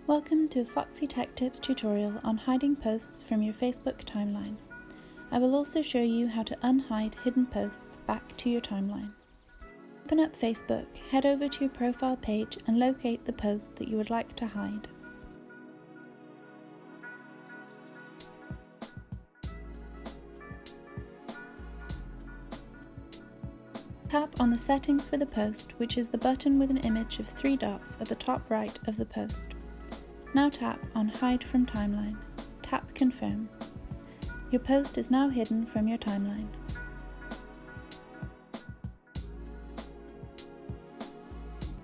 Welcome to a Foxy Tech Tips tutorial on hiding posts from your Facebook timeline. I will also show you how to unhide hidden posts back to your timeline. Open up Facebook, head over to your profile page and locate the post that you would like to hide. Tap on the settings for the post, which is the button with an image of 3 dots at the top right of the post. Now tap on Hide from Timeline. Tap Confirm. Your post is now hidden from your timeline.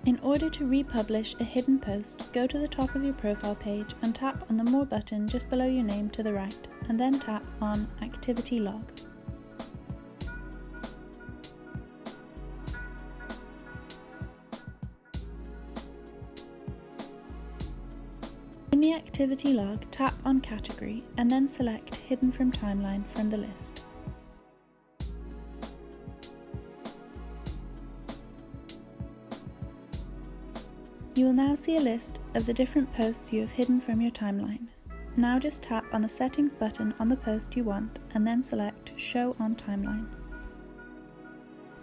In order to republish a hidden post, go to the top of your profile page and tap on the More button just below your name to the right, and then tap on Activity Log. In the activity log, tap on Category and then select Hidden from Timeline from the list. You will now see a list of the different posts you have hidden from your timeline. Now just tap on the Settings button on the post you want and then select Show on Timeline.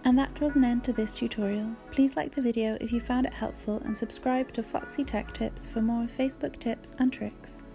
And that draws an end to this tutorial. Please like the video if you found it helpful and subscribe to Foxy Tech Tips for more Facebook tips and tricks.